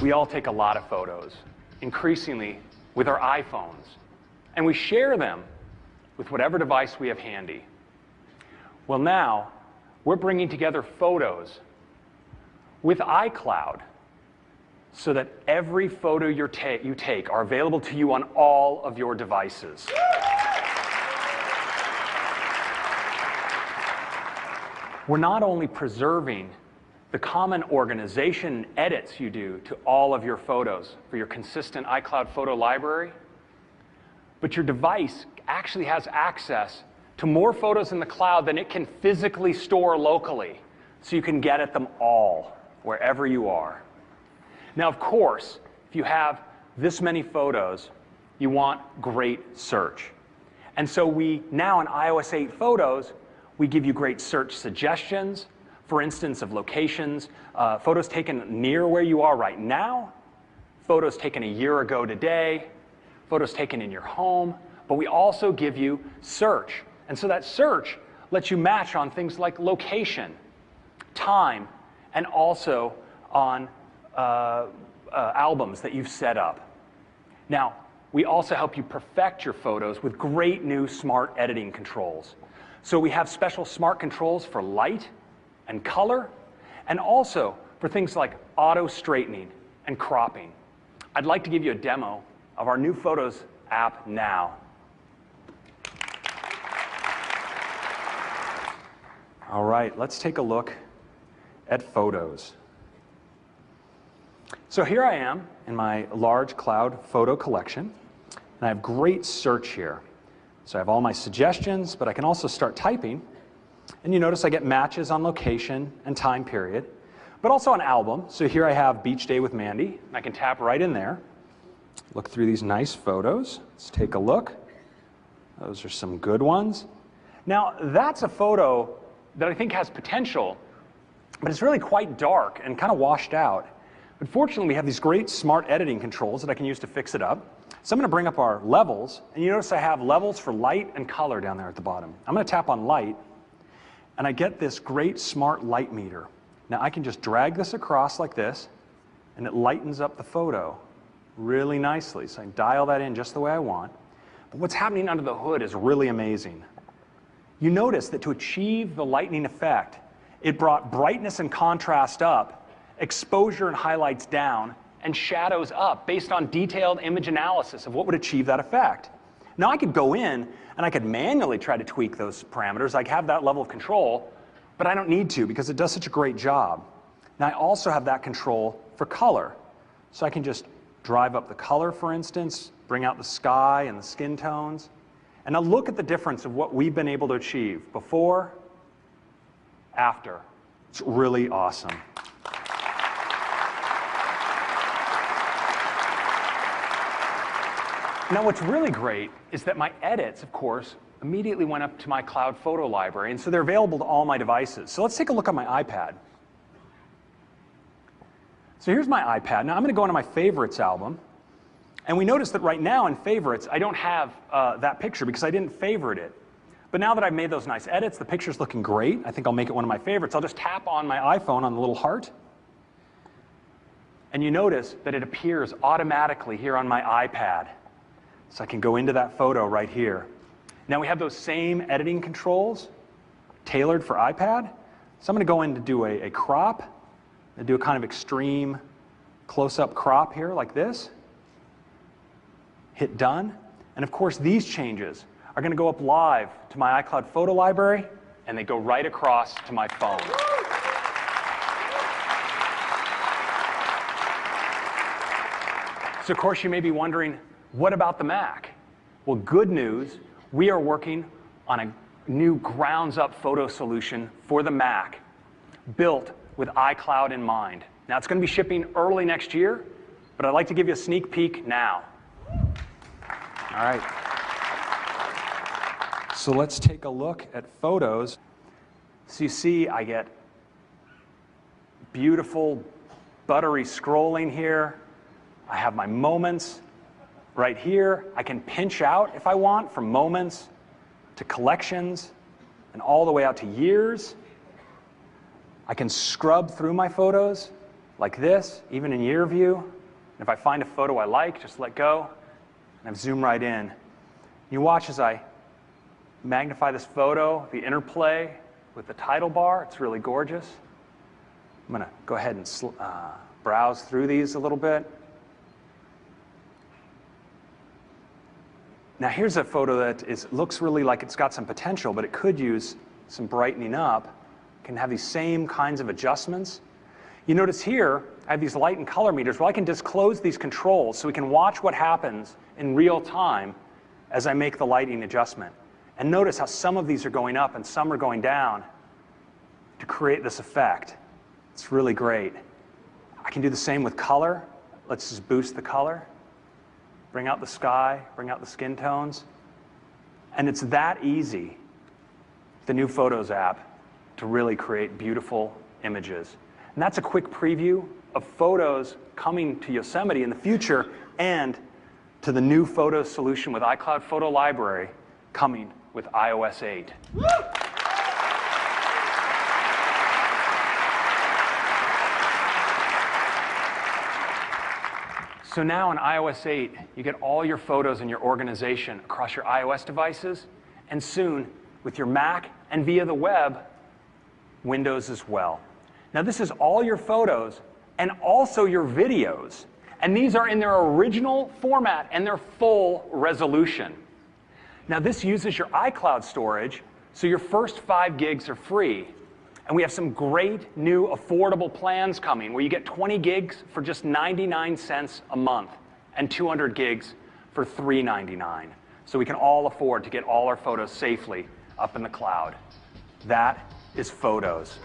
We all take a lot of photos, increasingly with our iPhones, and we share them with whatever device we have handy. Well, now, we're bringing together photos with iCloud so that every photo you take are available to you on all of your devices. We're not only preserving the common organization and edits you do to all of your photos for your consistent iCloud photo library, but your device actually has access to more photos in the cloud than it can physically store locally, so you can get at them all, wherever you are. Now, of course, if you have this many photos, you want great search. And so we now in iOS 8 Photos, we give you great search suggestions, for instance, of locations, photos taken near where you are right now, photos taken a year ago today, photos taken in your home, but we also give you search. And so that search lets you match on things like location, time, and also on albums that you've set up. Now, we also help you perfect your photos with great new smart editing controls. So we have special smart controls for light and color, and also for things like auto straightening and cropping. I'd like to give you a demo of our new Photos app now. All right, let's take a look at Photos. So here I am in my large cloud photo collection, and I have great search here. So I have all my suggestions, but I can also start typing. And you notice I get matches on location and time period, but also on album. So here I have Beach Day with Mandy, and I can tap right in there. Look through these nice photos. Let's take a look. Those are some good ones. Now, that's a photo that I think has potential, but it's really quite dark and kind of washed out. But fortunately, we have these great smart editing controls that I can use to fix it up. So I'm going to bring up our levels, and you notice I have levels for light and color down there at the bottom. I'm going to tap on light, and I get this great smart light meter. Now I can just drag this across like this, and it lightens up the photo really nicely. So I can dial that in just the way I want. But what's happening under the hood is really amazing. You notice that to achieve the lightening effect, it brought brightness and contrast up, exposure and highlights down, and shadows up based on detailed image analysis of what would achieve that effect. Now I could go in and I could manually try to tweak those parameters. I have that level of control, but I don't need to because it does such a great job. Now I also have that control for color. So I can just drive up the color, for instance, bring out the sky and the skin tones. And now look at the difference of what we've been able to achieve before, after. It's really awesome. Now what's really great is that my edits, of course, immediately went up to my cloud photo library, and so they're available to all my devices. So let's take a look on my iPad. So here's my iPad. Now I'm going to go into my Favorites album, and we notice that right now in Favorites, I don't have that picture because I didn't favorite it. But now that I've made those nice edits, the picture's looking great. I think I'll make it one of my favorites. I'll just tap on my iPhone on the little heart, and you notice that it appears automatically here on my iPad. So I can go into that photo right here. Now we have those same editing controls tailored for iPad. So I'm going to go in to do a crop. I do a kind of extreme close-up crop here like this. Hit done. And of course these changes are going to go up live to my iCloud photo library, and they go right across to my phone. So of course you may be wondering, what about the Mac? Well, good news, we are working on a new grounds-up photo solution for the Mac, built with iCloud in mind. Now, it's going to be shipping early next year, but I'd like to give you a sneak peek now. All right. So let's take a look at Photos. So you see I get beautiful, buttery scrolling here. I have my moments right here. I can pinch out, if I want, from moments to collections and all the way out to years. I can scrub through my photos like this, even in year view. And if I find a photo I like, just let go, and I zoom right in. You watch as I magnify this photo, the interplay with the title bar. It's really gorgeous. I'm going to go ahead and browse through these a little bit. Now here's a photo that looks really like it's got some potential, but it could use some brightening up. It can have these same kinds of adjustments. You notice here, I have these light and color meters where I can disclose these controls so we can watch what happens in real time as I make the lighting adjustment. And notice how some of these are going up and some are going down to create this effect. It's really great. I can do the same with color. Let's just boost the color. Bring out the sky, bring out the skin tones. And it's that easy, the new Photos app, to really create beautiful images. And that's a quick preview of photos coming to Yosemite in the future and to the new photo solution with iCloud Photo Library coming with iOS 8. So now in iOS 8, you get all your photos in your organization across your iOS devices, and soon with your Mac and via the web, Windows as well. Now this is all your photos and also your videos, and these are in their original format and their full resolution. Now this uses your iCloud storage, so your first 5 gigs are free. And we have some great new affordable plans coming where you get 20 gigs for just 99 cents a month and 200 gigs for $3.99. So we can all afford to get all our photos safely up in the cloud. That is Photos.